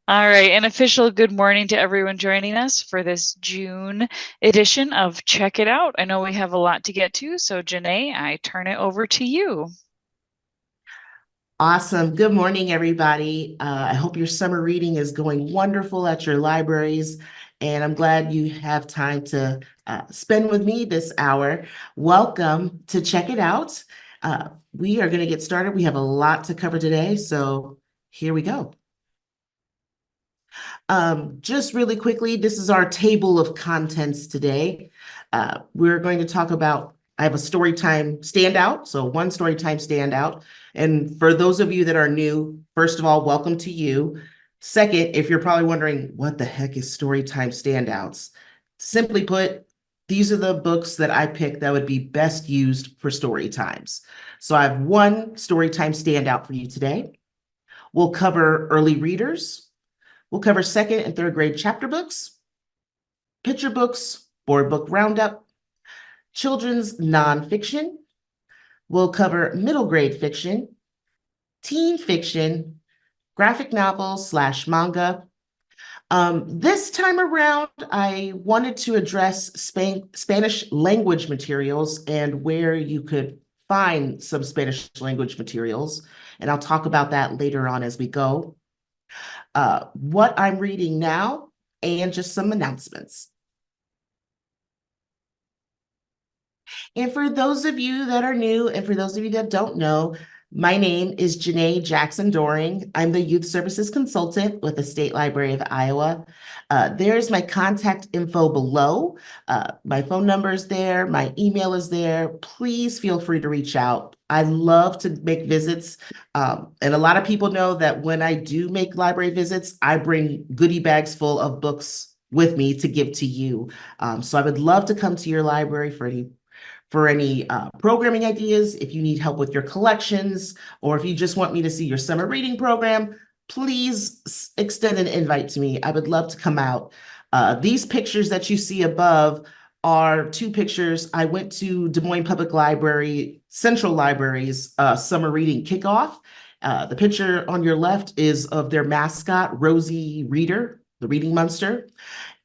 All right, an official good morning to everyone joining us for this June edition of Check It Out. I know we have a lot to get to, so Janae, I turn it over to you. Awesome. Good morning, everybody. I hope your summer reading is going wonderful at your libraries, and I'm glad you have time to spend with me this hour. Welcome to Check It Out. We are going to get started. We have a lot to cover today, so here we go. Just really quickly, this is our table of contents today. We're going to talk about, I have a story time standout, so one story time standout. And for those of you that are new, first of all, welcome to you. Second, if you're probably wondering, what the heck is story time standouts? Simply put, these are the books that I picked that would be best used for story times. So I have one story time standout for you today. We'll cover early readers. We'll cover second and third grade chapter books, picture books, board book roundup, children's nonfiction. We'll cover middle grade fiction, teen fiction, graphic novels slash manga. This time around, I wanted to address Spanish language materials and where you could find some Spanish language materials. And I'll talk about that later on as we go. What I'm reading now, and just some announcements. And for those of you that are new, and for those of you that don't know, my name is Janeé Jackson-Doering. I'm the Youth Services Consultant with the State Library of Iowa. There's my contact info below. My phone number is there. My email is there. Please feel free to reach out. I love to make visits. And a lot of people know that when I do make library visits, I bring goodie bags full of books with me to give to you. So I would love to come to your library for any programming ideas, if you need help with your collections, or if you just want me to see your summer reading program, please extend an invite to me. I would love to come out. These pictures that you see above are two pictures. I went to Des Moines Public Library, Central Library's summer reading kickoff. The picture on your left is of their mascot, Rosie Reader, the reading monster.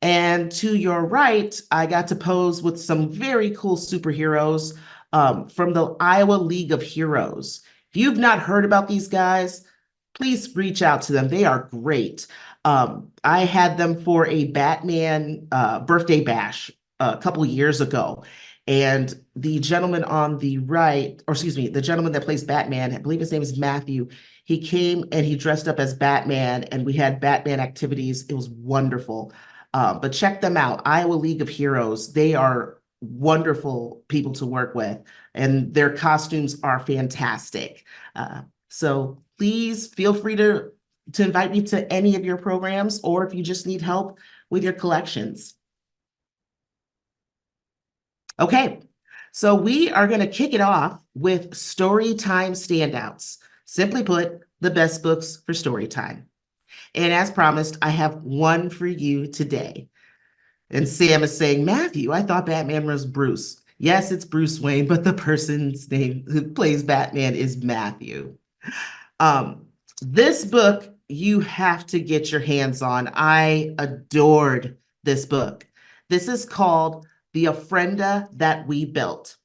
And to your right, I got to pose with some very cool superheroes from the Iowa League of Heroes. If you've not heard about these guys, please reach out to them. They are great. I had them for a Batman birthday bash a couple years ago. And the gentleman on the right, or excuse me, the gentleman that plays Batman, I believe his name is Matthew, he came and he dressed up as Batman, and we had Batman activities. It was wonderful. But check them out, Iowa League of Heroes. They are wonderful people to work with, and their costumes are fantastic. So please feel free to invite me to any of your programs, or if you just need help with your collections. Okay, so we are going to kick it off with story time standouts. Simply put, the best books for story time. And as promised, I have one for you today. And Sam is saying, Matthew, I thought Batman was Bruce. Yes, it's Bruce Wayne, but the person's name who plays Batman is Matthew. Um, this book you have to get your hands on. I adored this book. This is called The Ofrenda That We Built.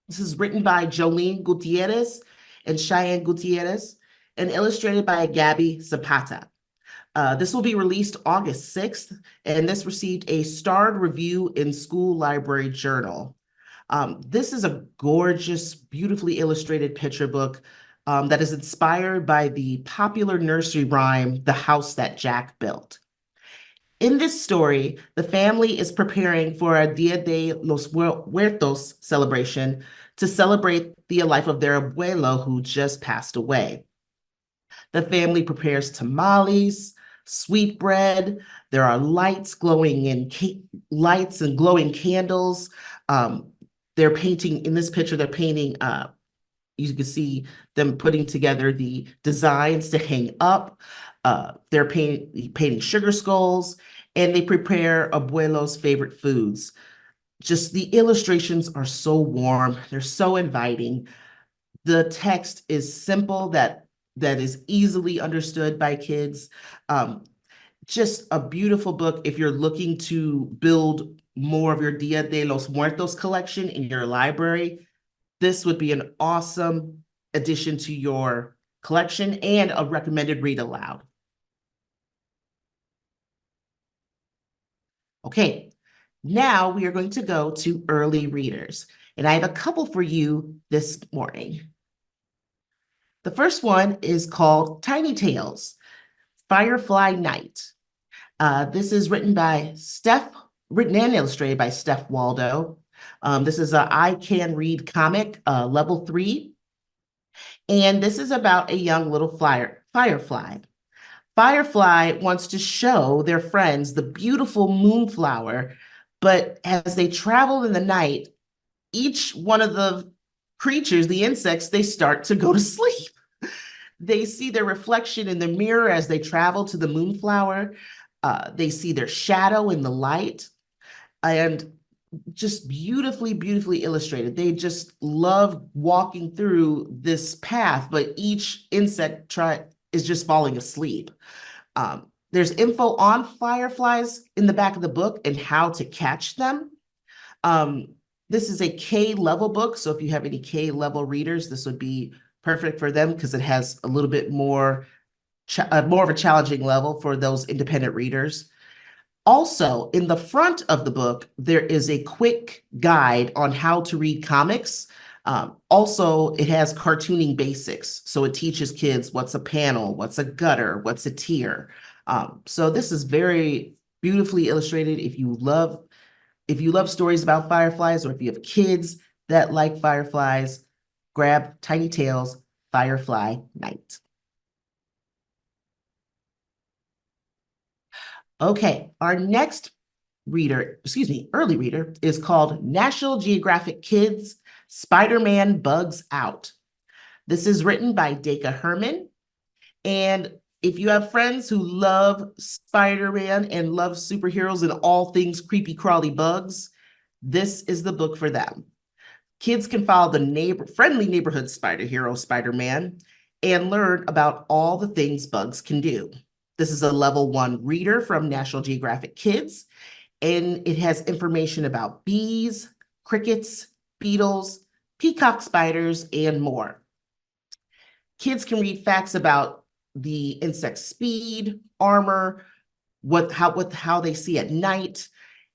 This is written by Jolene Gutierrez and Cheyenne Gutierrez and illustrated by Gabby Zapata. This will be released August 6th, and this received a starred review in School Library Journal. This is a gorgeous, beautifully illustrated picture book that is inspired by the popular nursery rhyme, The House That Jack Built. In this story, the family is preparing for a Dia de los Muertos celebration to celebrate the life of their abuelo who just passed away. The family prepares tamales, sweetbread. There are lights and glowing candles. They're painting in this picture. They're painting. You can see them putting together the designs to hang up. They're painting sugar skulls, and they prepare abuelo's favorite foods. Just the illustrations are so warm. They're so inviting. The text is simple, that is easily understood by kids. Just a beautiful book if you're looking to build more of your Dia de los Muertos collection in your library. This would be an awesome addition to your collection and a recommended read aloud. Okay, now we are going to go to early readers, and I have a couple for you this morning. The first one is called Tiny Tales, Firefly Night. This is written and illustrated by Steph Waldo. This is a I Can Read comic, level 3. And this is about a young little firefly. Firefly wants to show their friends the beautiful moonflower, but as they travel in the night, each one of the creatures, the insects, they start to go to sleep. They see their reflection in the mirror as they travel to the moonflower. They see their shadow in the light, and just beautifully, beautifully illustrated. They just love walking through this path, but each insect is just falling asleep. There's info on fireflies in the back of the book and how to catch them. This is a K level book, so if you have any K level readers, this would be perfect for them because it has a little bit more of a challenging level for those independent readers. Also, in the front of the book, there is a quick guide on how to read comics. Also, it has cartooning basics, so it teaches kids what's a panel, what's a gutter, what's a tier. So this is very beautifully illustrated. If you love stories about fireflies, or if you have kids that like fireflies, grab Tiny Tales, Firefly Night. Okay, our next early reader is called National Geographic Kids, Spider-Man Bugs Out. This is written by Dacre Herman. And if you have friends who love Spider-Man and love superheroes and all things creepy crawly bugs, this is the book for them. Kids can follow the friendly neighborhood spider hero, Spider-Man, and learn about all the things bugs can do. This is a level 1 reader from National Geographic Kids, and it has information about bees, crickets, beetles, peacock spiders, and more. Kids can read facts about the insect's speed, armor, how they see at night,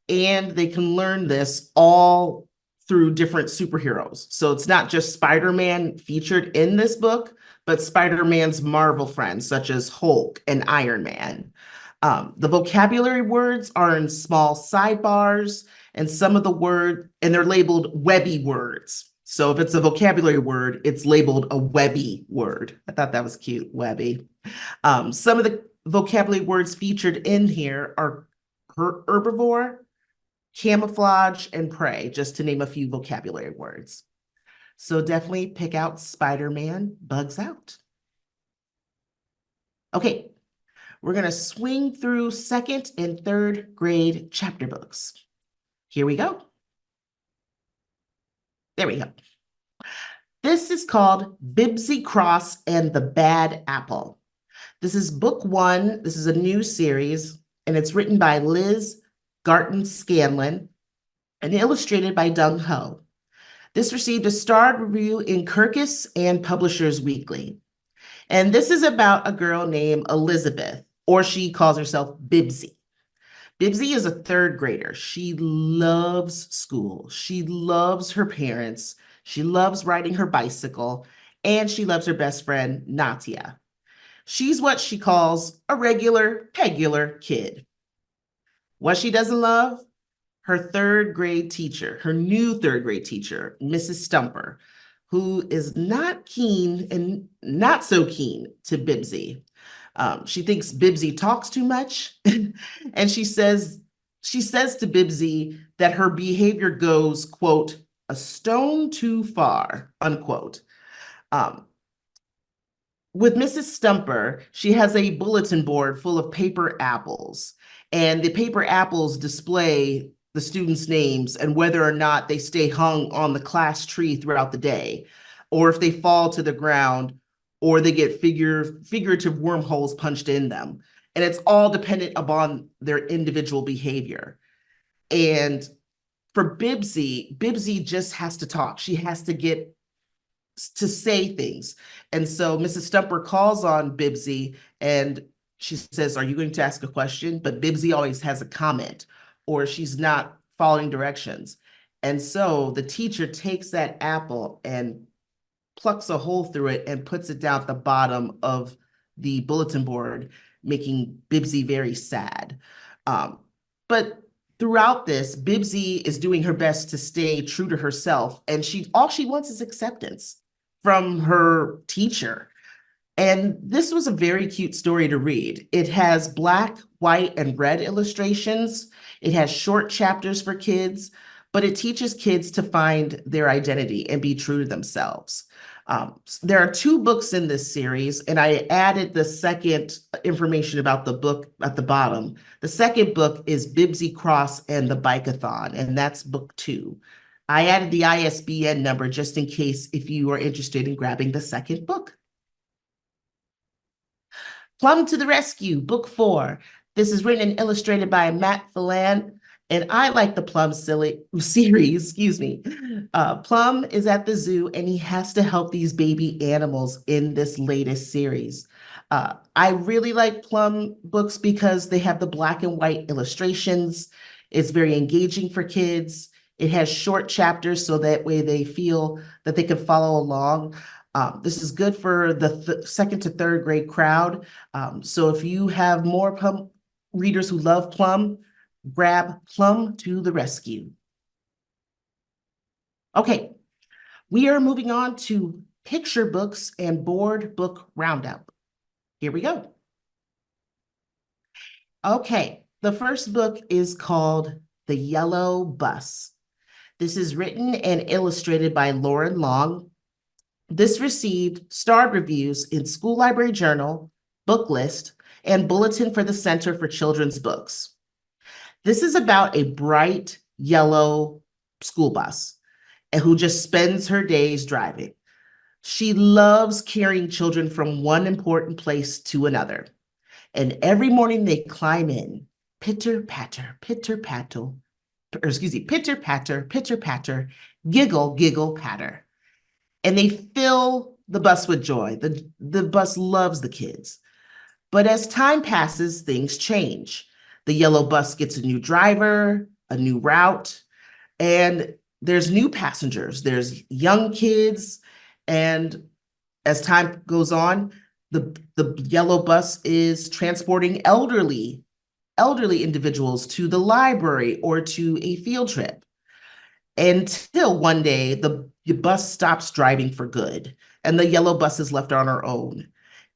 and they can learn this all through different superheroes. So it's not just Spider-Man featured in this book, but Spider-Man's Marvel friends, such as Hulk and Iron Man. The vocabulary words are in small sidebars, and they're labeled webby words. So if it's a vocabulary word, it's labeled a webby word. I thought that was cute, webby. Some of the vocabulary words featured in here are herbivore, camouflage, and prey, just to name a few vocabulary words. So definitely pick out Spider-Man Bugs Out. Okay, we're going to swing through 2nd and 3rd grade chapter books. Here we go. There we go. This is called Bibsy Cross and the Bad Apple. This is book 1. This is a new series, and it's written by Liz Garton-Scanlon and illustrated by Dung Ho. This received a starred review in Kirkus and Publishers Weekly. And this is about a girl named Elizabeth, or she calls herself Bibsy. Bibsy is a 3rd grader. She loves school. She loves her parents. She loves riding her bicycle, and she loves her best friend, Natia. She's what she calls a regular, pegular kid. What she doesn't love? Her 3rd grade teacher, her new 3rd grade teacher, Mrs. Stumper, who is not keen and not so keen to Bibsy. She thinks Bibsy talks too much, and she says to Bibsy that her behavior goes, quote, a stone too far, unquote. With Mrs. Stumper, she has a bulletin board full of paper apples, and the paper apples display the students' names and whether or not they stay hung on the class tree throughout the day, or if they fall to the ground, or they get figurative wormholes punched in them. and it's all dependent upon their individual behavior. And for Bibsy just has to talk. She has to get to say things. And so Mrs. Stumper calls on Bibsy and she says, "Are you going to ask a question?" But Bibsy always has a comment or she's not following directions. And so the teacher takes that apple and plucks a hole through it and puts it down at the bottom of the bulletin board, making Bibsy very sad. But throughout this, Bibsy is doing her best to stay true to herself, and all she wants is acceptance from her teacher. And this was a very cute story to read. It has black, white, and red illustrations. It has short chapters for kids, but it teaches kids to find their identity and be true to themselves. There are two books in this series, and I added the second information about the book at the bottom. The second book is Bibsy Cross and the Bike-a-thon, and that's book 2. I added the ISBN number just in case if you are interested in grabbing the second book. Plum to the Rescue, Book 4. This is written and illustrated by Matt Phelan, and I like the Plum series, excuse me. Plum is at the zoo, and he has to help these baby animals in this latest series. I really like Plum books because they have the black and white illustrations. It's very engaging for kids. It has short chapters so that way they feel that they can follow along. This is good for the second to third grade crowd. So if you have more Plum readers who love Plum, grab Plum to the Rescue. Okay, we are moving on to picture books and board book roundup. Here we go. Okay, the first book is called The Yellow Bus. This is written and illustrated by Lauren Long. This received starred reviews in School Library Journal, Book List, and Bulletin for the Center for Children's Books. This is about a bright yellow school bus who just spends her days driving. She loves carrying children from one important place to another. And every morning they climb in, pitter patter, pitter patter, pitter patter, giggle, giggle, patter. And they fill the bus with joy. The bus loves the kids. But as time passes, things change. The yellow bus gets a new driver, a new route, and there's new passengers. There's young kids, and as time goes on, the yellow bus is transporting elderly individuals to the library or to a field trip. Until one day, the bus stops driving for good, and the yellow bus is left on her own.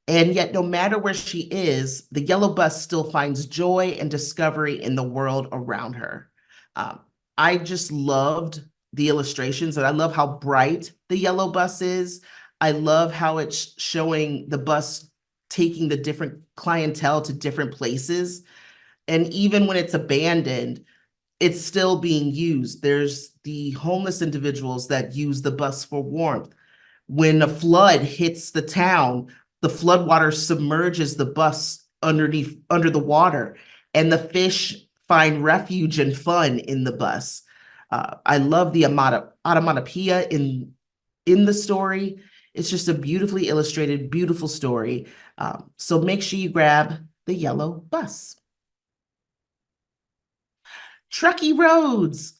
And yet, no matter where she is, the yellow bus still finds joy and discovery in the world around her. Um, I just loved the illustrations, and I love how bright the yellow bus is. I love how it's showing the bus taking the different clientele to different places. And even when it's abandoned, it's still being used. There's the homeless individuals that use the bus for warmth. When a flood hits the town, the floodwater submerges the bus under the water, and the fish find refuge and fun in the bus. I love the onomatopoeia in the story. It's just a beautifully illustrated, beautiful story. So make sure you grab the yellow bus. Truckee Roads.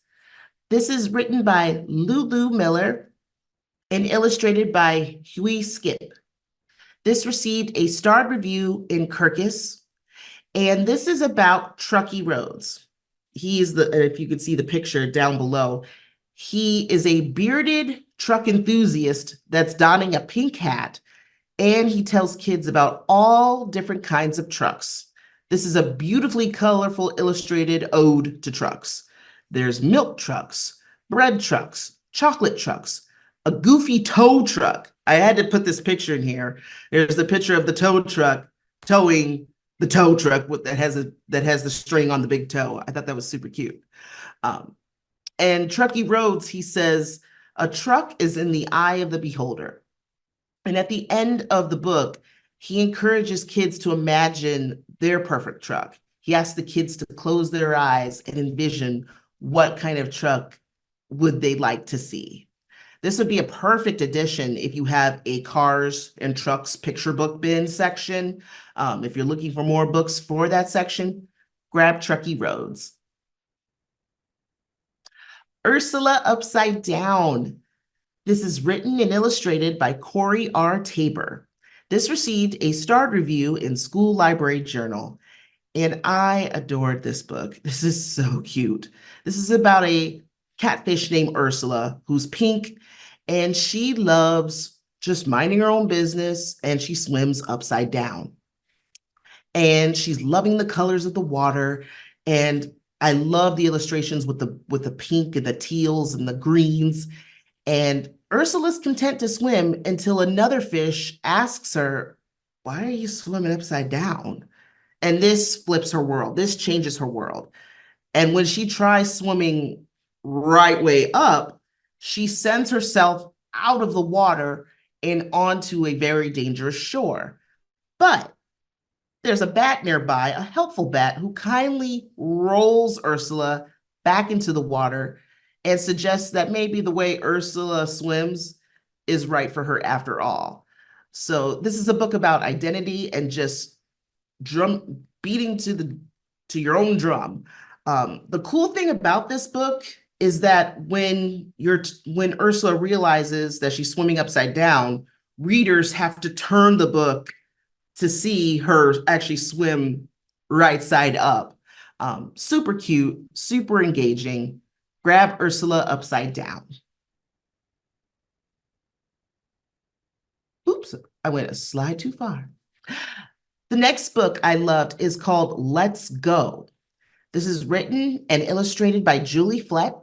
This is written by Lulu Miller and illustrated by Huey Skip. This received a starred review in Kirkus, and this is about Truckee Rhodes. He is if you could see the picture down below, he is a bearded truck enthusiast that's donning a pink hat, and he tells kids about all different kinds of trucks. This is a beautifully colorful illustrated ode to trucks. There's milk trucks, bread trucks, chocolate trucks, a goofy tow truck. I had to put this picture in here. There's the picture of the tow truck towing the tow truck that has the string on the big toe. I thought that was super cute. And Truckee Roads, he says, a truck is in the eye of the beholder. And at the end of the book, He encourages kids to imagine their perfect truck. He asks the kids to close their eyes and envision what kind of truck would they like to see. This would be a perfect addition if you have a cars and trucks picture book bin section. If you're looking for more books for that section, grab Truckee Roads. Ursula Upside Down. This is written and illustrated by Corey R. Tabor. This received a starred review in School Library Journal, and I adored this book. This is so cute. This is about a catfish named Ursula who's pink, and she loves just minding her own business, and she swims upside down. And she's loving the colors of the water, and I love the illustrations with the pink and the teals and the greens. And Ursula's content to swim until another fish asks her, "Why are you swimming upside down?" And this flips her world. This changes her world. And when she tries swimming right way up, she sends herself out of the water and onto a very dangerous shore. But there's a bat nearby, a helpful bat, who kindly rolls Ursula back into the water and suggests that maybe the way Ursula swims is right for her after all. So this is a book about identity and just drum beating to your own drum. The cool thing about this book is that when Ursula realizes that she's swimming upside down, readers have to turn the book to see her actually swim right side up. Super cute, super engaging. Grab Ursula Upside Down. Oops, I went a slide too far. The next book I loved is called Let's Go. This is written and illustrated by Julie Flett.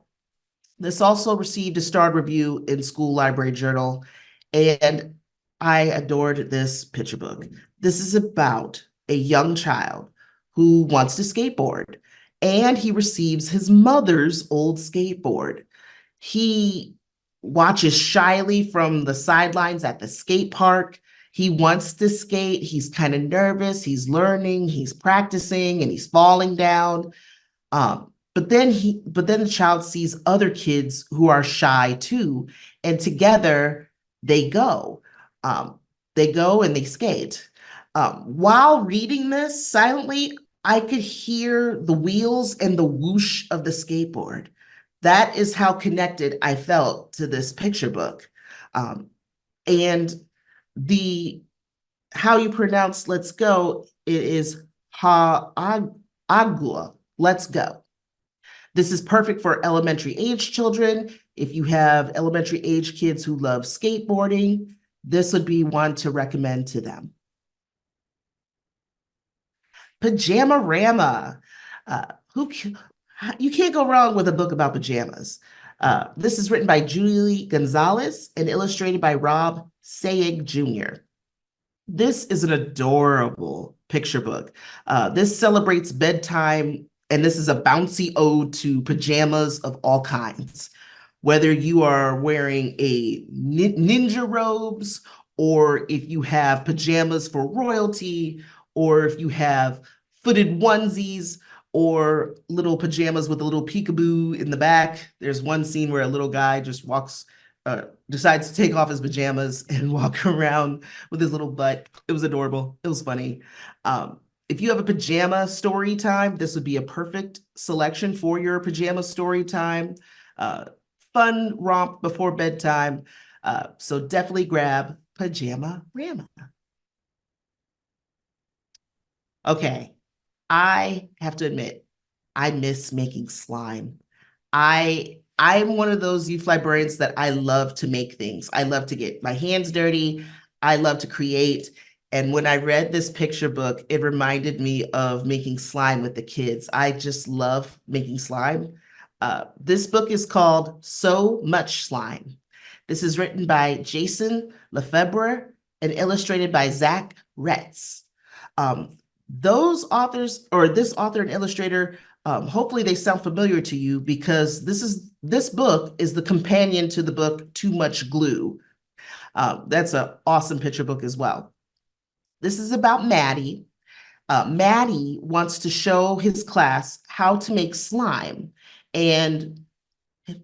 This also received a starred review in School Library Journal, and I adored this picture book. This is about a young child who wants to skateboard, and he receives his mother's old skateboard. He watches shyly from the sidelines at the skate park. He wants to skate. He's kind of nervous. He's learning, he's practicing, and he's falling down. But then the child sees other kids who are shy too, and together they go. They go and they skate. While reading this silently, I could hear the wheels and the whoosh of the skateboard. That is how connected I felt to this picture book. And the how you pronounce "let's go" it is agua. Let's go. This is perfect for elementary age children. If you have elementary age kids who love skateboarding, this would be one to recommend to them. Pajama-rama. Who You can't go wrong with a book about pajamas. This is written by Julie Gonzalez and illustrated by Rob Sayeg Jr. This is an adorable picture book. This celebrates bedtime, and this is a bouncy ode to pajamas of all kinds. Whether you are wearing a ninja robes, or if you have pajamas for royalty, or if you have footed onesies, or little pajamas with a little peekaboo in the back. There's one scene where a little guy just decides to take off his pajamas and walk around with his little butt. It was adorable. It was funny. If you have a pajama story time, this would be a perfect selection for your pajama story time. Fun romp before bedtime. So definitely grab Pajama-rama. Okay, I have to admit, I miss making slime. I'm one of those youth librarians that I love to make things. I love to get my hands dirty. I love to create. And when I read this picture book, it reminded me of making slime with the kids. I just love making slime. This book is called So Much Slime. This is written by Jason Lefebvre and illustrated by Zach Retz. Those authors, or this author and illustrator, hopefully they sound familiar to you, because this book is the companion to the book Too Much Glue. That's an awesome picture book as well. This is about Maddie. Maddie wants to show his class how to make slime. And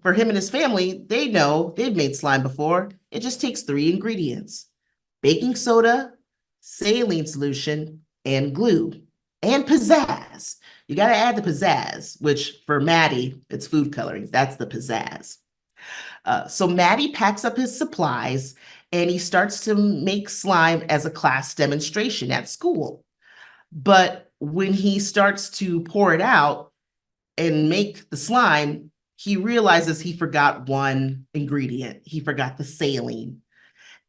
for him and his family, they know they've made slime before. It just takes three ingredients: baking soda, saline solution, and glue, and pizzazz. You got to add the pizzazz, which for Maddie, it's food coloring. That's the pizzazz. So Maddie packs up his supplies and he starts to make slime as a class demonstration at school. But when he starts to pour it out and make the slime, he realizes he forgot one ingredient. He forgot the saline.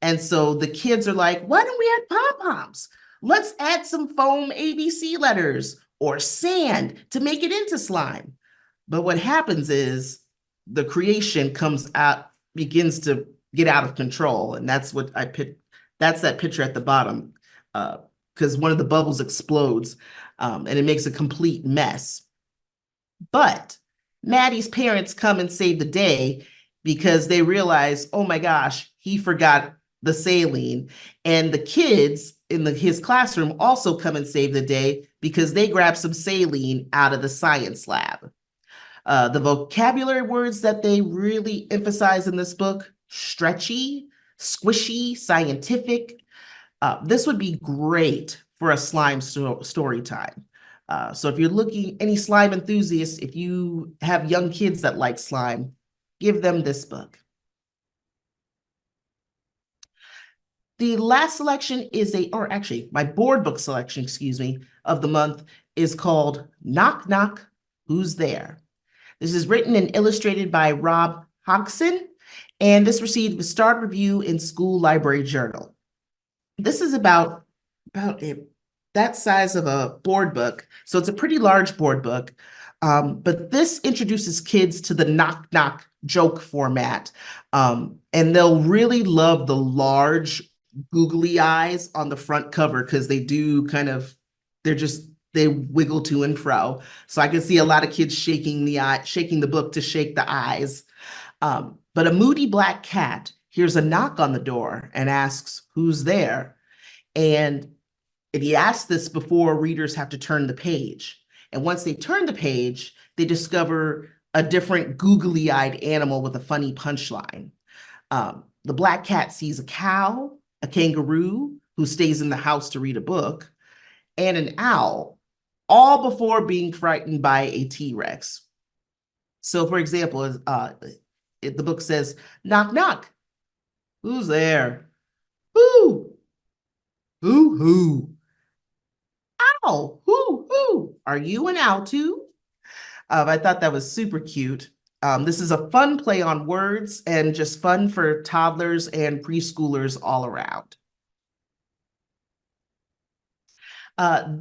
And so the kids are like, why don't we add pom-poms? Let's add some foam ABC letters or sand to make it into slime. But what happens is the creation comes out, begins to get out of control. And that's what I picked. That's that picture at the bottom, because one of the bubbles explodes and it makes a complete mess. But Maddie's parents come and save the day because they realize, oh my gosh, he forgot the saline. And the kids in his classroom also come and save the day because they grab some saline out of the science lab. The vocabulary words that they really emphasize in this book: stretchy, squishy, scientific. This would be great for a slime story time. So if you're looking, any slime enthusiasts, if you have young kids that like slime, give them this book. The last selection is or actually my board book selection, excuse me, of the month is called Knock Knock, Who's There? This is written and illustrated by Rob Hodgson, and this received a starred review in School Library Journal. This is about that size of a board book, so it's a pretty large board book. But this introduces kids to the knock knock joke format, and they'll really love the large googly eyes on the front cover because they do they wiggle to and fro. So I can see a lot of kids shaking the book to shake the eyes. But a moody black cat hears a knock on the door and asks, "Who's there?" And he asks this before readers have to turn the page. And once they turn the page, they discover a different googly-eyed animal with a funny punchline. The black cat sees a cow, a kangaroo who stays in the house to read a book, and an owl, all before being frightened by a T-Rex. So, for example, the book says, "Knock, knock. Who's there? Who? Who? Ow, who? Are you an owl too?" I thought that was super cute. This is a fun play on words and just fun for toddlers and preschoolers all around.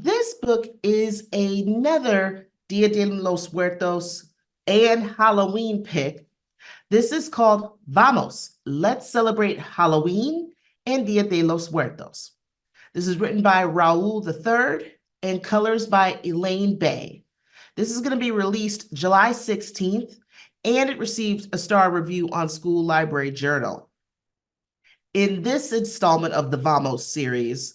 This book is another Dia de los Muertos and Halloween pick. This is called Vamos, Let's Celebrate Halloween and Dia de los Muertos. This is written by Raul III and colors by Elaine Bay. This is going to be released July 16th, and it received a star review on School Library Journal. In this installment of the Vamos series,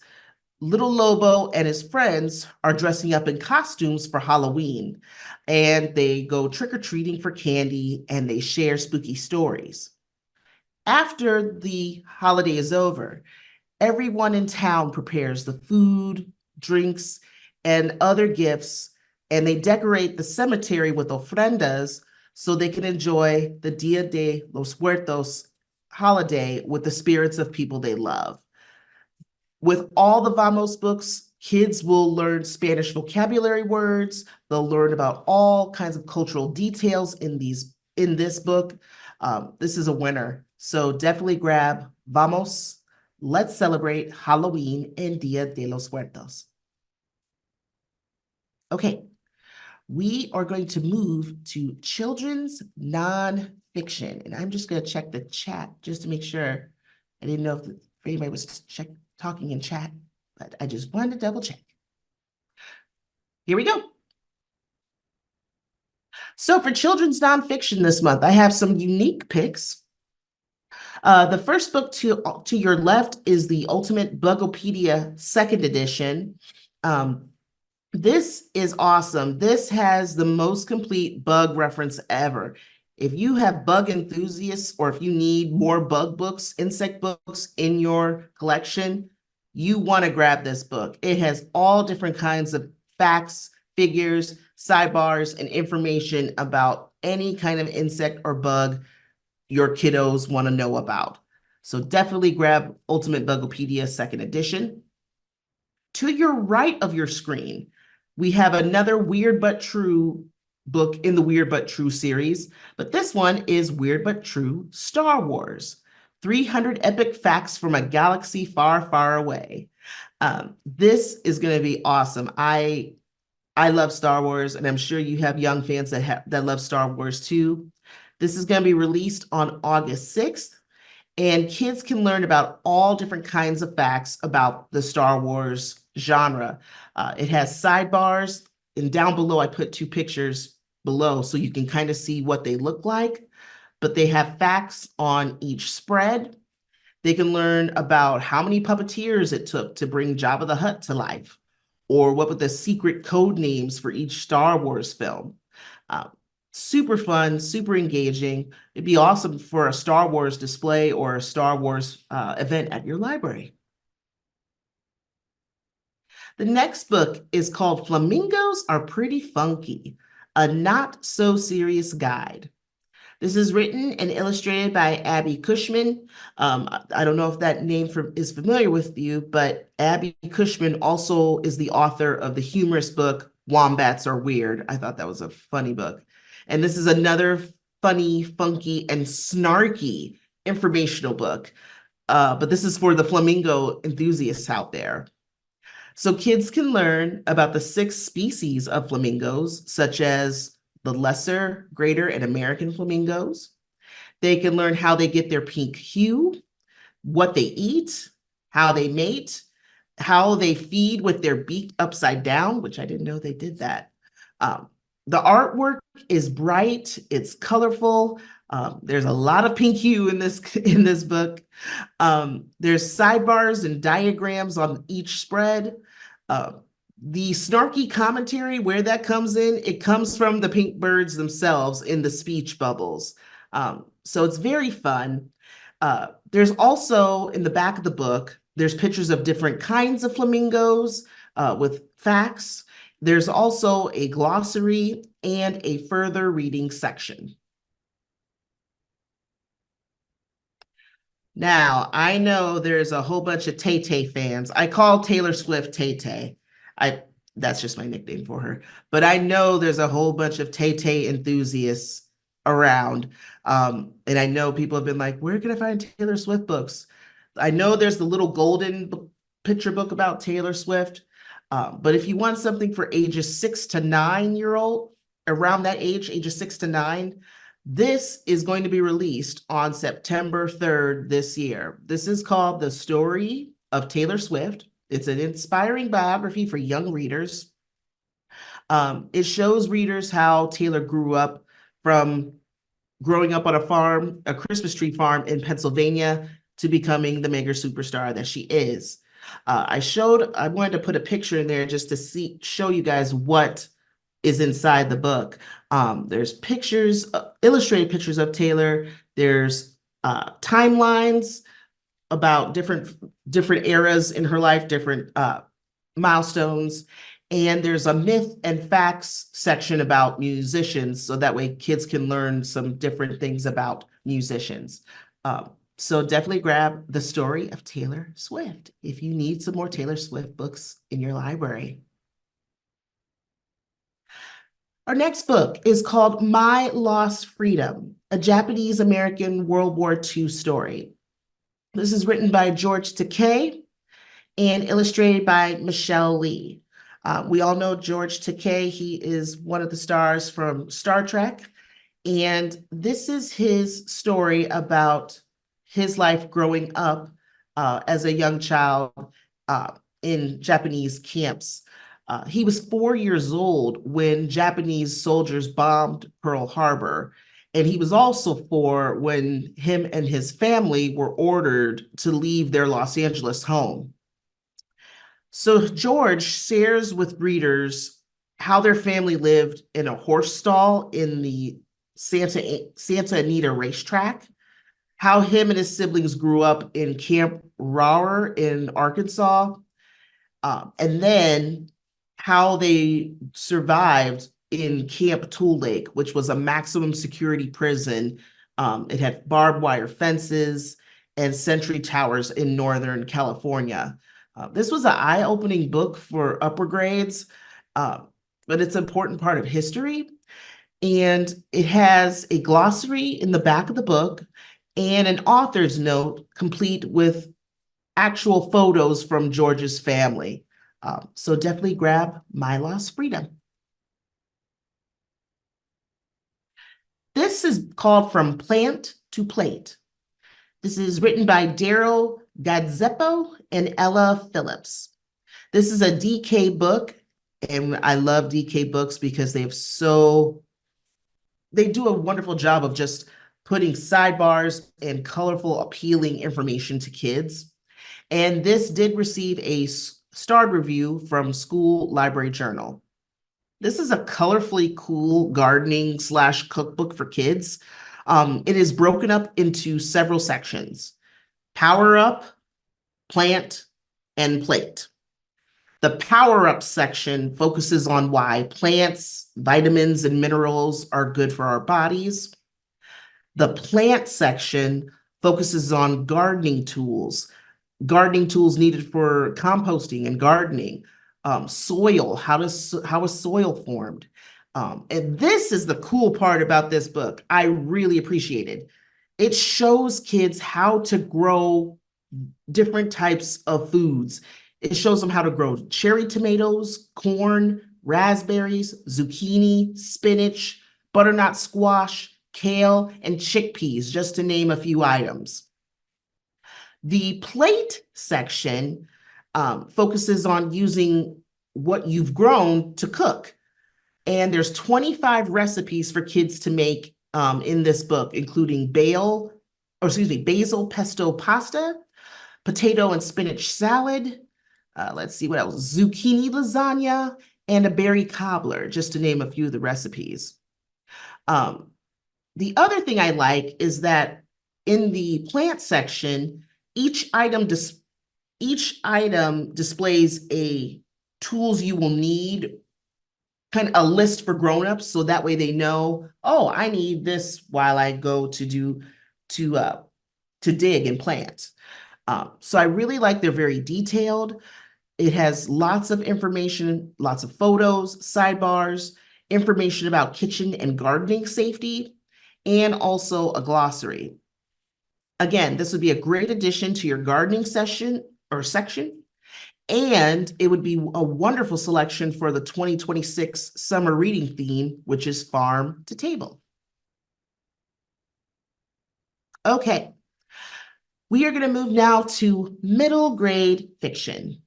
Little Lobo and his friends are dressing up in costumes for Halloween, and they go trick-or-treating for candy, and they share spooky stories. After the holiday is over, everyone in town prepares the food, drinks, and other gifts, and they decorate the cemetery with ofrendas so they can enjoy the Dia de los Muertos holiday with the spirits of people they love. With all the Vamos books, kids will learn Spanish vocabulary words. They'll learn about all kinds of cultural details in this book. This is a winner. So definitely grab Vamos. Let's Celebrate Halloween and Dia de los Muertos. Okay, we are going to move to children's nonfiction. And I'm just going to check the chat just to make sure. I didn't know if anybody was talking in chat, but I just wanted to double check. Here we go. So for children's nonfiction this month, I have some unique picks. The first book to your left is the Ultimate Bugopedia second edition. Um, this is awesome. This has the most complete bug reference ever. If you have bug enthusiasts or if you need more bug books, insect books in your collection, you want to grab this book. It has all different kinds of facts, figures, sidebars, and information about any kind of insect or bug your kiddos want to know about. So definitely grab Ultimate Bugopedia second edition. To your right of your screen, we have another Weird But True book in the Weird But True series, but this one is Weird But True Star Wars, 300 Epic Facts from a Galaxy Far, Far Away. This is going to be awesome. I love Star Wars, and I'm sure you have young fans that love Star Wars too. This is going to be released on August 6th, and kids can learn about all different kinds of facts about the Star Wars genre. It has sidebars, and down below I put two pictures below so you can kind of see what they look like, but they have facts on each spread. They can learn about how many puppeteers it took to bring Jabba the Hutt to life, or what were the secret code names for each Star Wars film. Uh, Super fun, super engaging. It'd be awesome for a Star Wars display or a Star Wars event at your library. The next book is called Flamingos Are Pretty Funky, a not so serious guide. This is written and illustrated by Abby Cushman. I don't know if that name is familiar with you, but Abby Cushman also is the author of the humorous book, Wombats Are Weird. I thought that was a funny book. And this is another funny, funky, and snarky informational book. But this is for the flamingo enthusiasts out there. So kids can learn about the 6 species of flamingos, such as the lesser, greater, and American flamingos. They can learn how they get their pink hue, what they eat, how they mate, how they feed with their beak upside down, which I didn't know they did that. The artwork is bright, it's colorful. There's a lot of pink hue in this book. There's sidebars and diagrams on each spread. Uh, the snarky commentary, where that comes in, it comes from the pink birds themselves in the speech bubbles. So it's very fun. There's also, in the back of the book, there's pictures of different kinds of flamingos with facts. There's also a glossary and a further reading section. Now, I know there's a whole bunch of Tay-Tay fans. I call Taylor Swift Tay-Tay. That's just my nickname for her. But I know there's a whole bunch of Tay-Tay enthusiasts around. And I know people have been like, where can I find Taylor Swift books? I know there's the little golden picture book about Taylor Swift. But if you want something for ages 6 to 9-year-old, around that age, ages 6 to 9, this is going to be released on September 3rd this year. This is called The Story of Taylor Swift. It's an inspiring biography for young readers. It shows readers how Taylor grew up from growing up on a farm, a Christmas tree farm in Pennsylvania, to becoming the mega superstar that she is. I wanted to put a picture in there just to show you guys what is inside the book. There's pictures, illustrated pictures of Taylor. There's timelines about different eras in her life, different milestones. And there's a myth and facts section about musicians, so that way kids can learn some different things about musicians. So definitely grab The Story of Taylor Swift if you need some more Taylor Swift books in your library. Our next book is called My Lost Freedom, a Japanese-American World War II story. This is written by George Takei and illustrated by Michelle Lee. We all know George Takei. He is one of the stars from Star Trek. And this is his story about his life growing up as a young child in Japanese camps. He was 4 years old when Japanese soldiers bombed Pearl Harbor. And he was also 4 when him and his family were ordered to leave their Los Angeles home. So George shares with readers how their family lived in a horse stall in the Santa Anita racetrack, how him and his siblings grew up in Camp Rower in Arkansas, and then how they survived in Camp Tool Lake, which was a maximum security prison. It had barbed wire fences and sentry towers in Northern California. This was an eye-opening book for upper grades, uh, but it's an important part of history. And it has a glossary in the back of the book and an author's note complete with actual photos from George's family. So definitely grab My Lost Freedom. This is called From Plant to Plate. This is written by Daryl Gazeppo and Ella Phillips. This is a DK book, and I love DK books because they do a wonderful job of just putting sidebars and colorful, appealing information to kids. And this did receive a starred review from School Library Journal. This is a colorfully cool gardening / cookbook for kids. It is broken up into several sections: power up, plant, and plate. The power up section focuses on why plants, vitamins, and minerals are good for our bodies. The plant section focuses on gardening tools needed for composting and gardening, soil, how is soil formed? And this is the cool part about this book. I really appreciate it. It shows kids how to grow different types of foods. It shows them how to grow cherry tomatoes, corn, raspberries, zucchini, spinach, butternut squash, kale, and chickpeas, just to name a few items. The plate section focuses on using what you've grown to cook. And there's 25 recipes for kids to make in this book, including basil pesto pasta, potato and spinach salad. Let's see what else. Zucchini lasagna and a berry cobbler, just to name a few of the recipes. The other thing I like is that in the plant section, each item displays a tools you will need, kind of a list for grown-ups, so that way they know, oh, I need this while I go to dig and plant. So I really like they're very detailed. It has lots of information, lots of photos, sidebars, information about kitchen and gardening safety, and also a glossary. Again, this would be a great addition to your gardening session or section, and it would be a wonderful selection for the 2026 summer reading theme, which is farm to table. Okay, we are going to move now to middle grade fiction.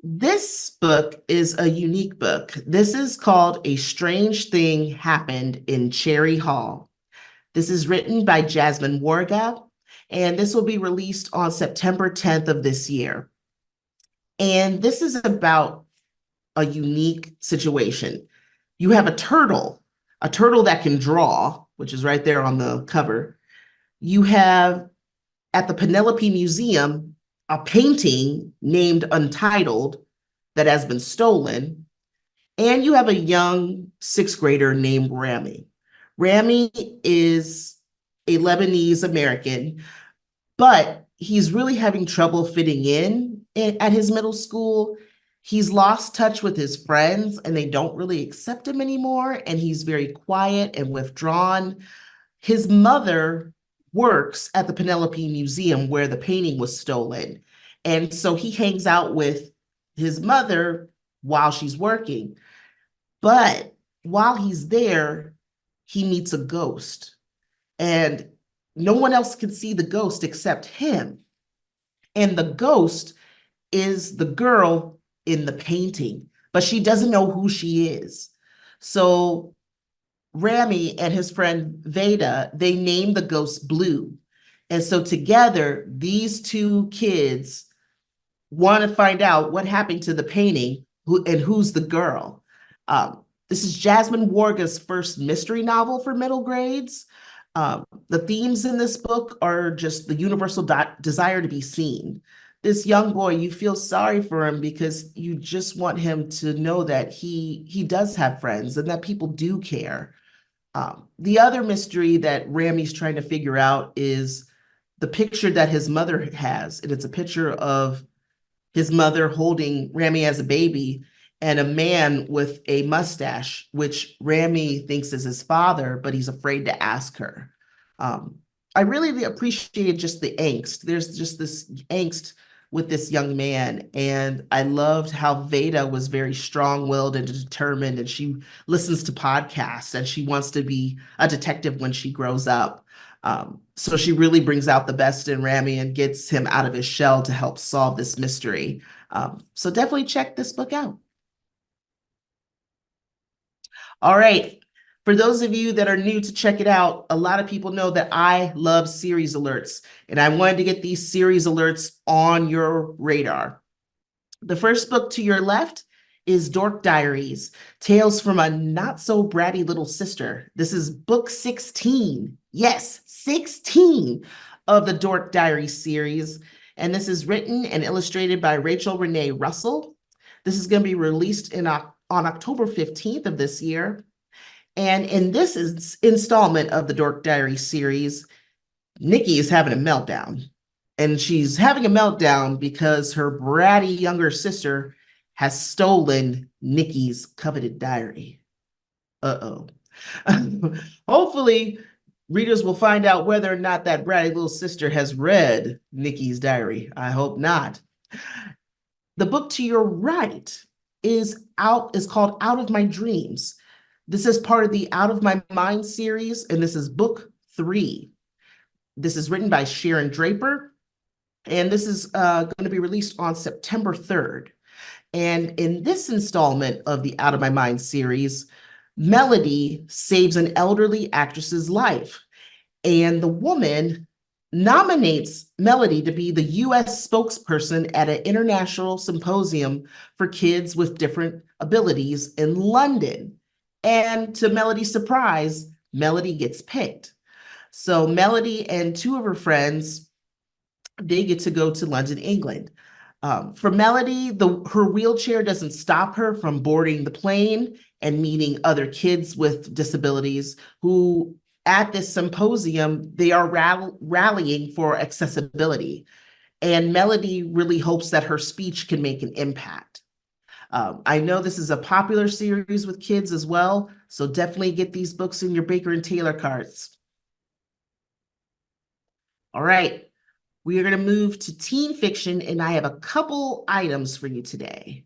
This book is a unique book. This is called A Strange Thing Happened in Cherry Hall. This is written by Jasmine Warga, and this will be released on September 10th of this year. And this is about a unique situation. You have a turtle that can draw, which is right there on the cover. You have at the Penelope Museum a painting named Untitled that has been stolen. And you have a young 6th grader named Rami. Rami is a Lebanese American, but he's really having trouble fitting in at his middle school. He's lost touch with his friends and they don't really accept him anymore. And he's very quiet and withdrawn. His mother works at the Penelope Museum where the painting was stolen. And so he hangs out with his mother while she's working. But while he's there, he meets a ghost. And no one else can see the ghost except him. And the ghost is the girl in the painting, but she doesn't know who she is. So Rami and his friend Veda, they named the ghost Blue. And so together, these two kids want to find out what happened to the painting and who's the girl. This is Jasmine Warga's first mystery novel for middle grades. The themes in this book are just the universal desire to be seen. This young boy, you feel sorry for him because you just want him to know that he does have friends and that people do care. The other mystery that Rami's trying to figure out is the picture that his mother has, and it's a picture of his mother holding Rami as a baby, and a man with a mustache, which Rami thinks is his father, but he's afraid to ask her. Um, I really appreciated just the angst. There's just this angst with this young man, and I loved how Veda was very strong-willed and determined, and she listens to podcasts, and she wants to be a detective when she grows up. So she really brings out the best in Rami and gets him out of his shell to help solve this mystery. So definitely check this book out. All right. For those of you that are new to check it out, a lot of people know that I love series alerts, and I wanted to get these series alerts on your radar. The first book to your left is Dork Diaries, Tales from a Not So Bratty Little Sister. This is book 16. Yes, 16 of the Dork Diaries series. And this is written and illustrated by Rachel Renee Russell. This is going to be released on October 15th of this year. And in this installment of the Dork Diaries series, Nikki is having a meltdown. And she's having a meltdown because her bratty younger sister has stolen Nikki's coveted diary. Uh-oh. Hopefully, readers will find out whether or not that bratty little sister has read Nikki's diary. I hope not. The book to your right is called Out of My Dreams. This is part of the Out of My Mind series, and this is book 3. This is written by Sharon Draper, and this is going to be released on September 3rd. And in this installment of the Out of My Mind series, Melody saves an elderly actress's life. And the woman nominates Melody to be the US spokesperson at an international symposium for kids with different abilities in London. And to Melody's surprise, Melody gets picked. So Melody and 2 of her friends, they get to go to London, England. For Melody, her wheelchair doesn't stop her from boarding the plane and meeting other kids with disabilities who, at this symposium, they are rallying for accessibility. And Melody really hopes that her speech can make an impact. I know this is a popular series with kids as well, so definitely get these books in your Baker and Taylor carts. All right. We are going to move to teen fiction, and I have a couple items for you today.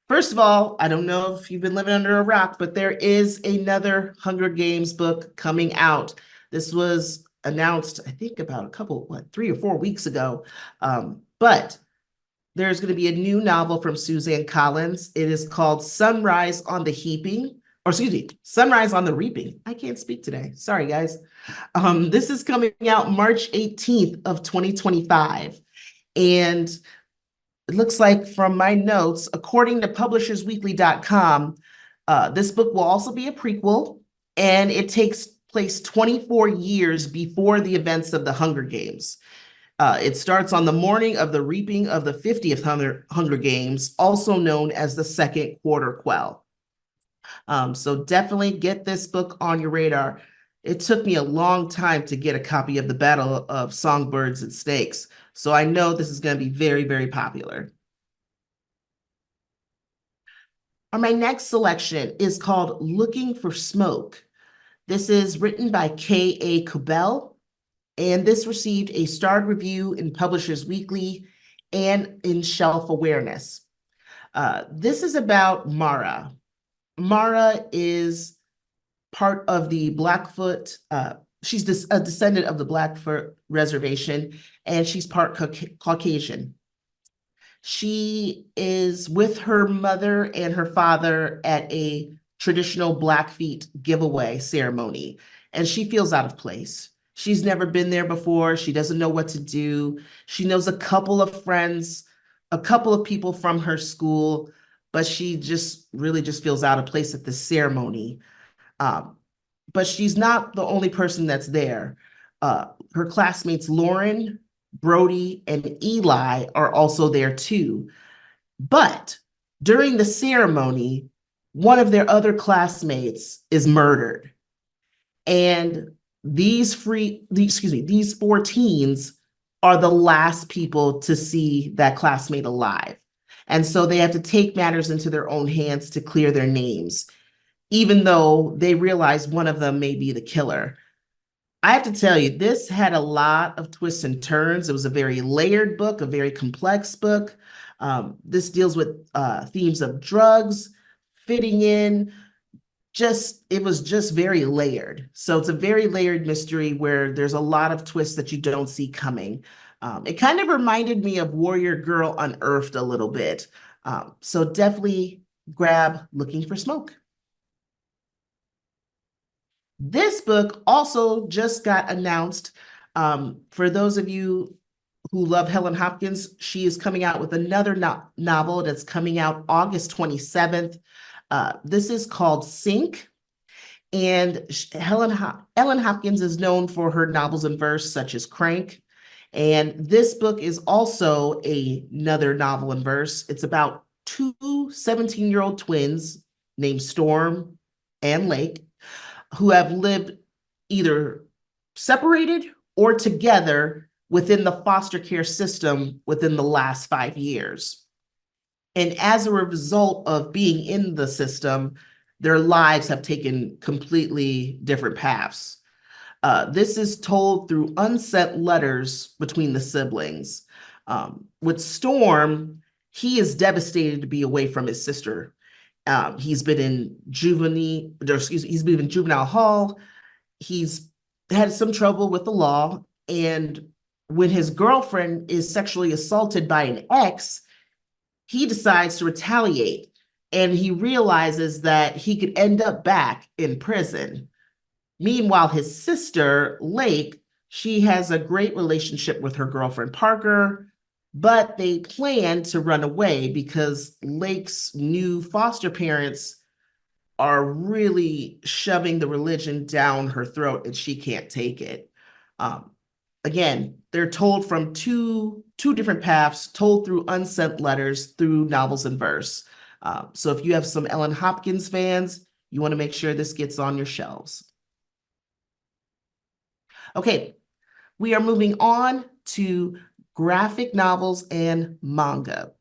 First of all, I don't know if you've been living under a rock, but there is another Hunger Games book coming out. This was announced, I think, about 3 or 4 weeks ago. But there's going to be a new novel from Suzanne Collins. It is called Sunrise on the Reaping. I can't speak today. Sorry, guys. This is coming out March 18th of 2025. And it looks like from my notes, according to publishersweekly.com, this book will also be a prequel, and it takes place 24 years before the events of the Hunger Games. It starts on the morning of the reaping of the 50th Hunger Games, also known as the Second Quarter Quell. So definitely get this book on your radar. It took me a long time to get a copy of The Battle of Songbirds and Snakes, so I know this is going to be very, very popular. My next selection is called Looking for Smoke. This is written by K.A. Kubel, and this received a starred review in Publishers Weekly and in Shelf Awareness. This is about Mara. Mara is part of the Blackfoot. She's a descendant of the Blackfoot Reservation, and she's part Caucasian. She is with her mother and her father at a traditional Blackfeet giveaway ceremony, and she feels out of place. She's never been there before. She doesn't know what to do. She knows a couple of friends, a couple of people from her school, but she just really just feels out of place at this ceremony. Um, but she's not the only person that's there. Her classmates Lauren, Brody, and Eli are also there too. But during the ceremony, one of their other classmates is murdered. And these four teens are the last people to see that classmate alive. And so they have to take matters into their own hands to clear their names, even though they realize one of them may be the killer. I have to tell you, this had a lot of twists and turns. It was a very layered book, a very complex book. This deals with themes of drugs, fitting in, it was just very layered. So it's a very layered mystery where there's a lot of twists that you don't see coming. It kind of reminded me of Warrior Girl Unearthed a little bit. So definitely grab Looking for Smoke. This book also just got announced. For those of you who love Helen Hopkins, she is coming out with another novel that's coming out August 27th. This is called Sync. And Ellen Hopkins is known for her novels in verse, such as Crank. And this book is also another novel in verse. It's about two 17-year-old twins named Storm and Lake who have lived either separated or together within the foster care system within the last 5 years. And as a result of being in the system, their lives have taken completely different paths. This is told through unsent letters between the siblings. With Storm, he is devastated to be away from his sister. He's been in juvenile hall. He's had some trouble with the law. And when his girlfriend is sexually assaulted by an ex, he decides to retaliate. And he realizes that he could end up back in prison. Meanwhile, his sister, Lake, she has a great relationship with her girlfriend, Parker, but they plan to run away because Lake's new foster parents are really shoving the religion down her throat and she can't take it. Again, they're told from two different paths, told through unsent letters, through novels in verse. So if you have some Ellen Hopkins fans, you want to make sure this gets on your shelves. Okay, we are moving on to graphic novels and manga.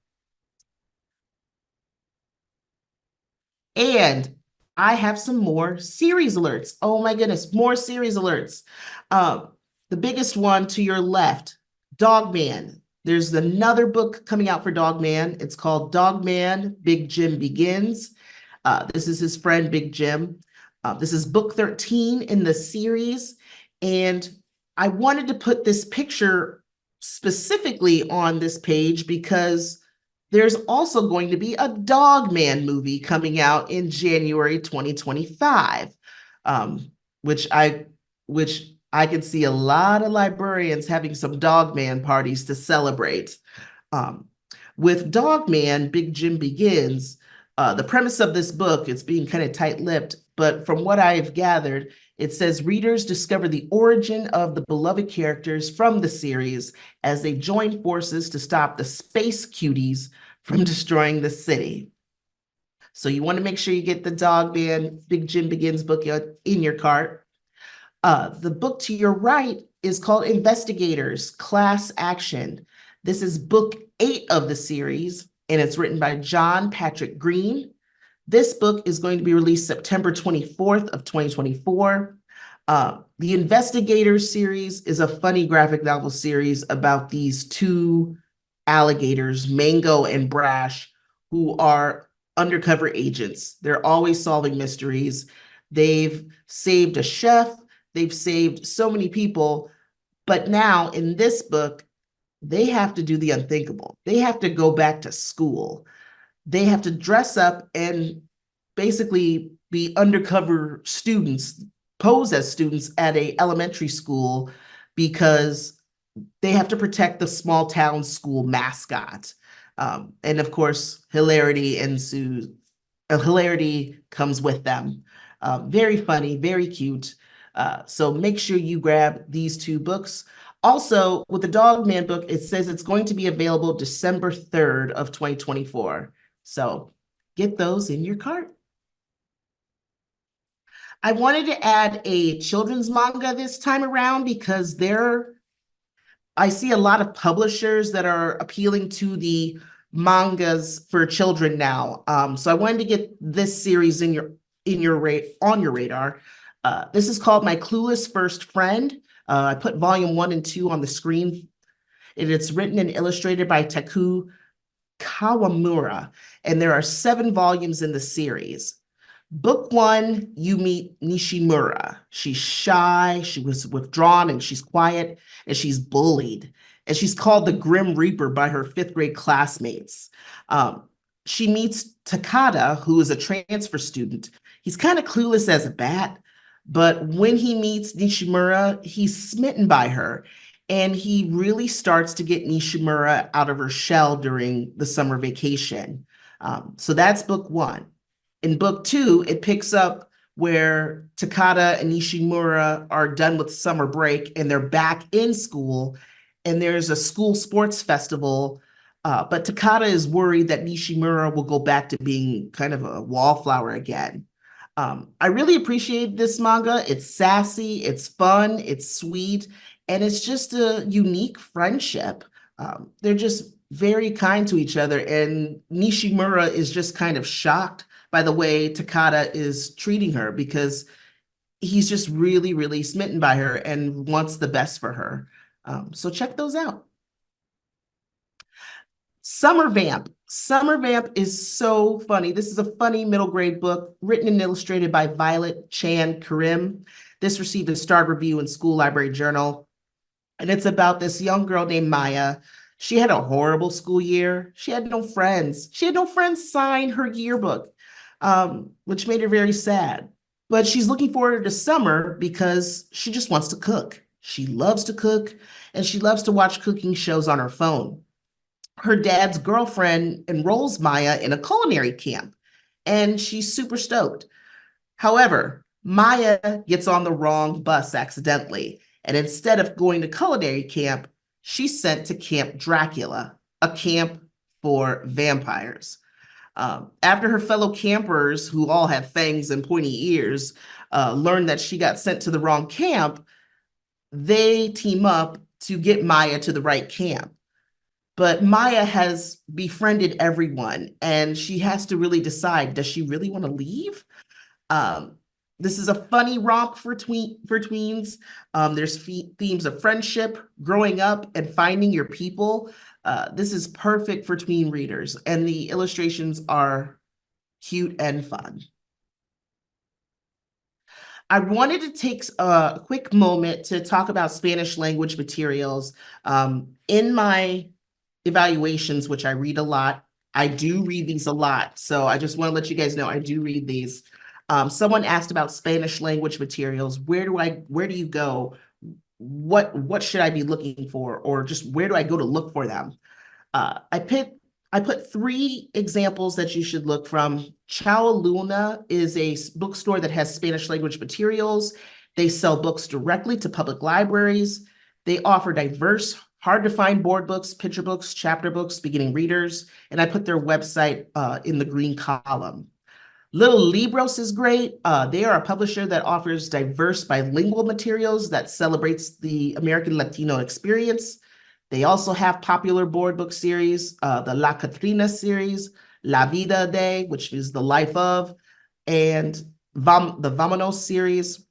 And I have some more series alerts. Oh my goodness, more series alerts. The biggest one to your left, Dogman. There's another book coming out for Dogman. It's called Dogman, Big Jim Begins. This is his friend, Big Jim. This is book 13 in the series. And I wanted to put this picture specifically on this page because there's also going to be a Dogman movie coming out in January 2025, which I can see a lot of librarians having some Dogman parties to celebrate. With Dogman, Big Jim Begins, the premise of this book, it's being kind of tight-lipped, but from what I've gathered, it says readers discover the origin of the beloved characters from the series as they join forces to stop the space cuties from destroying the city. So you want to make sure you get the Dogman Big Jim Begins book in your cart. The book to your right is called Investigators, Class Action. This is book 8 of the series, and it's written by John Patrick Green. This book is going to be released September 24th of 2024. The Investigators series is a funny graphic novel series about these two alligators, Mango and Brash, who are undercover agents. They're always solving mysteries. They've saved a chef. They've saved so many people. But now in this book, they have to do the unthinkable. They have to go back to school. They have to dress up and basically be undercover students, pose as students at a elementary school because they have to protect the small town school mascot. And of course, hilarity ensues. Hilarity comes with them. Very funny, very cute. So make sure you grab these two books. Also, with the Dog Man book, it says it's going to be available December 3rd of 2024. So get those in your cart. I wanted to add a children's manga this time around because I see a lot of publishers that are appealing to the mangas for children now. So I wanted to get this series on your radar. This is called My Clueless First Friend. I put volume 1 and 2 on the screen. It's written and illustrated by Taku Kawamura, and there are 7 volumes in the series. Book 1, you meet Nishimura. She's shy, she was withdrawn, and she's quiet, and she's bullied. And she's called the Grim Reaper by her 5th grade classmates. She meets Takada, who is a transfer student. He's kind of clueless as a bat, but when he meets Nishimura, he's smitten by her. And he really starts to get Nishimura out of her shell during the summer vacation. So that's book 1. In book 2, it picks up where Takada and Nishimura are done with summer break and they're back in school, and there's a school sports festival. But Takada is worried that Nishimura will go back to being kind of a wallflower again. I really appreciate this manga. It's sassy, it's fun, it's sweet, and it's just a unique friendship. They're just very kind to each other, and Nishimura is just kind of shocked by the way Takada is treating her because he's just really, really smitten by her and wants the best for her. So check those out. Summer Vamp. Summer Vamp is so funny. This is a funny middle grade book written and illustrated by Violet Chan Karim. This received a starred review in School Library Journal. And it's about this young girl named Maya. She had a horrible school year. She had no friends. She had no friends sign her yearbook, which made her very sad. But she's looking forward to summer because she just wants to cook. She loves to cook, and she loves to watch cooking shows on her phone. Her dad's girlfriend enrolls Maya in a culinary camp, and she's super stoked. However, Maya gets on the wrong bus accidentally, and instead of going to culinary camp, she's sent to Camp Dracula, a camp for vampires. After her fellow campers, who all have fangs and pointy ears, learn that she got sent to the wrong camp, they team up to get Maya to the right camp. But Maya has befriended everyone, and she has to really decide, does she really want to leave? This is a funny romp for tweens. There's themes of friendship, growing up, and finding your people. This is perfect for tween readers, and the illustrations are cute and fun. I wanted to take a quick moment to talk about Spanish language materials. In my evaluations, which I read a lot, I do read these a lot. So I just want to let you guys know I do read these. Someone asked about Spanish language materials. Where do you go? What should I be looking for? Or just where do I go to look for them? I put 3 examples that you should look from. Chao Luna is a bookstore that has Spanish language materials. They sell books directly to public libraries. They offer diverse, hard to find board books, picture books, chapter books, beginning readers, and I put their website in the green column. Little Libros is great. They are a publisher that offers diverse bilingual materials that celebrates the American Latino experience. They also have popular board book series, the La Catrina series, La Vida de, which is the life of, and the Vámonos series.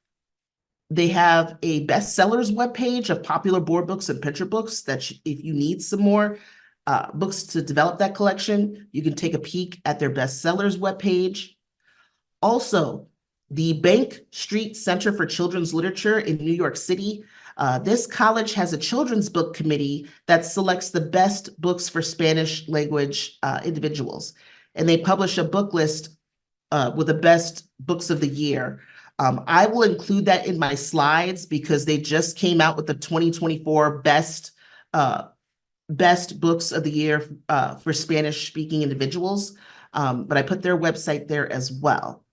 They have a bestsellers webpage of popular board books and picture books that if you need some more books to develop that collection, you can take a peek at their bestsellers webpage. Also, the Bank Street Center for Children's Literature in New York City. This college has a children's book committee that selects the best books for Spanish language individuals. And they publish a book list with the best books of the year. I will include that in my slides because they just came out with the 2024 best books of the year for Spanish speaking individuals. But I put their website there as well.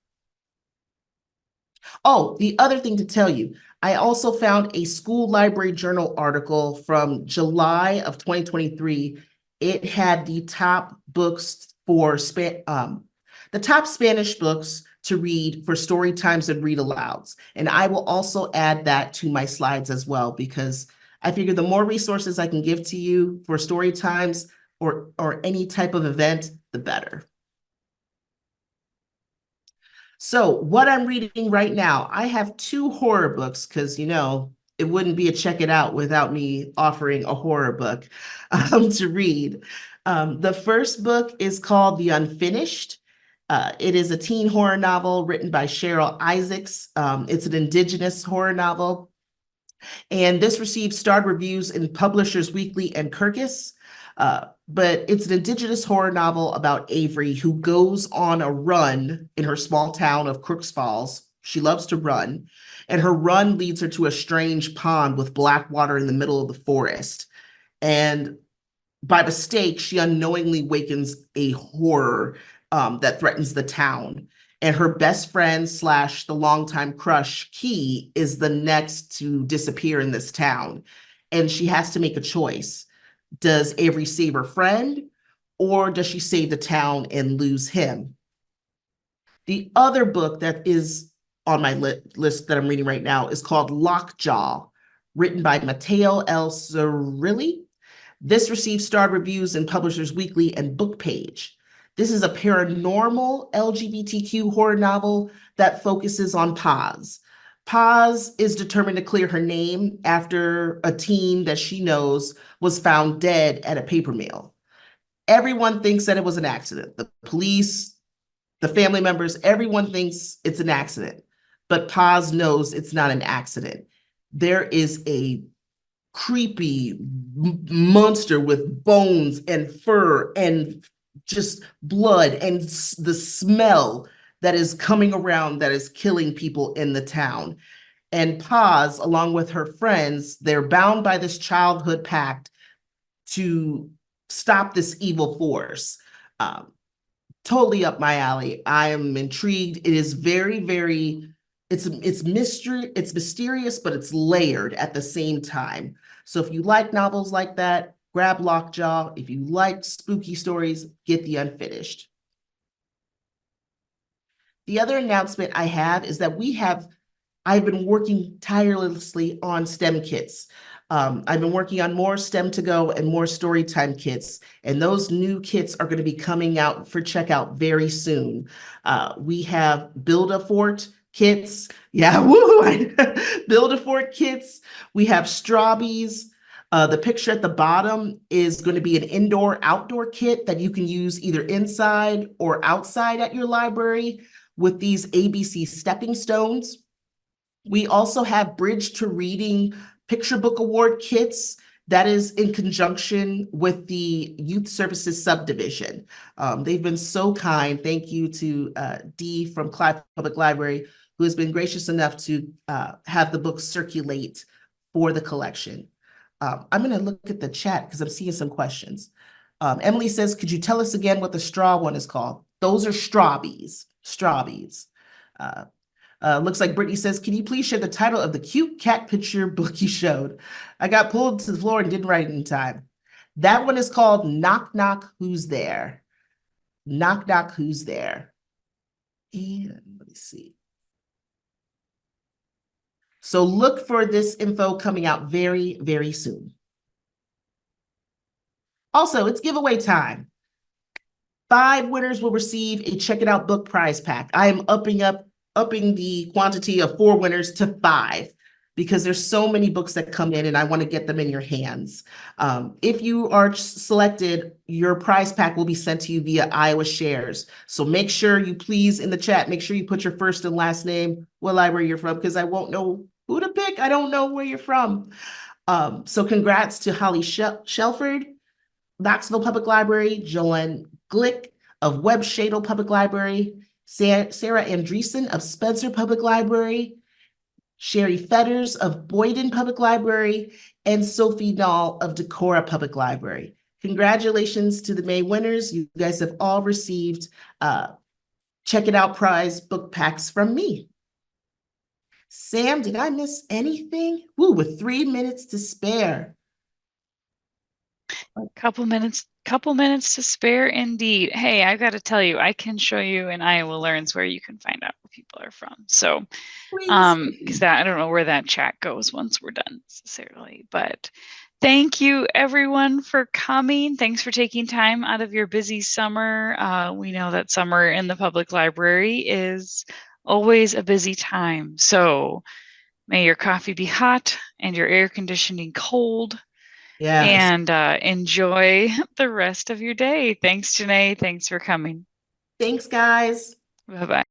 Oh, the other thing to tell you, I also found a school library journal article from July of 2023. It had the top books for the top Spanish books to read for story times and read alouds. And I will also add that to my slides as well, because I figure the more resources I can give to you for story times or any type of event, the better. So what I'm reading right now, I have two horror books because, it wouldn't be a check it out without me offering a horror book to read. The first book is called The Unfinished. It is a teen horror novel written by Cheryl Isaacs. It's an Indigenous horror novel. And this received starred reviews in Publishers Weekly and Kirkus. But it's an Indigenous horror novel about Avery, who goes on a run in her small town of Crooks Falls. She loves to run, and her run leads her to a strange pond with black water in the middle of the forest. And by mistake, she unknowingly wakens a horror that threatens the town. And her best friend / the longtime crush, Key, is the next to disappear in this town. And she has to make a choice. Does Avery save her friend, or does she save the town and lose him? The other book that is on my list that I'm reading right now is called Lockjaw, written by Mateo L. Cirilli. This received starred reviews in Publishers Weekly and Book Page. This is a paranormal LGBTQ horror novel that focuses on Paz. Paz is determined to clear her name after a teen that she knows was found dead at a paper mill. Everyone thinks that it was an accident. The police, the family members, everyone thinks it's an accident. But Paz knows it's not an accident. There is a creepy monster with bones and fur and just blood and the smell that is coming around that is killing people in the town. And Paz, along with her friends, they're bound by this childhood pact to stop this evil force. Totally up my alley. I am intrigued. It is very, very, it's mysterious, but it's layered at the same time. So if you like novels like that, grab Lockjaw. If you like spooky stories, get The Unfinished. The other announcement I have is that I've been working tirelessly on STEM kits. I've been working on more STEM to go and more Storytime kits, and those new kits are going to be coming out for checkout very soon. We have Build-A-Fort kits. Yeah, woo! Build-A-Fort kits. We have Strawbees. The picture at the bottom is going to be an indoor-outdoor kit that you can use either inside or outside at your library with these ABC stepping stones. We also have Bridge to Reading Picture Book Award kits. That is in conjunction with the Youth Services Subdivision. They've been so kind. Thank you to Dee from Clive Public Library, who has been gracious enough to have the books circulate for the collection. I'm going to look at the chat because I'm seeing some questions. Emily says, could you tell us again what the straw one is called? Those are Strawbees. Strawbees. Looks like Brittany says, can you please share the title of the cute cat picture book you showed? I got pulled to the floor and didn't write it in time. That one is called Knock Knock, Who's There? Knock Knock, Who's There? And let me see. So look for this info coming out very, very soon. Also, it's giveaway time. 5 winners will receive a Check It Out book prize pack. I am upping the quantity of 4 winners to 5 because there's so many books that come in and I want to get them in your hands. If you are selected, your prize pack will be sent to you via Iowa Shares. So make sure you please in the chat, make sure you put your first and last name, what library you're from, because I won't know who to pick. I don't know where you're from. So congrats to Holly Shelford, Knoxville Public Library, Joanne Glick of Webb Shadle Public Library, Sarah Andreessen of Spencer Public Library, Sherry Fetters of Boyden Public Library, and Sophie Dahl of Decorah Public Library. Congratulations to the May winners. You guys have all received Check It Out prize book packs from me. Sam, did I miss anything? Woo, with 3 minutes to spare. Couple minutes to spare indeed. Hey, I've got to tell you, I can show you in Iowa Learns where you can find out where people are from. So, Please. because that I don't know where that chat goes once we're done necessarily, but thank you everyone for coming. Thanks for taking time out of your busy summer. We know that summer in the public library is always a busy time. So may your coffee be hot and your air conditioning cold Yes. and enjoy the rest of your day. Thanks, Janeé. Thanks for coming. Thanks, guys. Bye bye.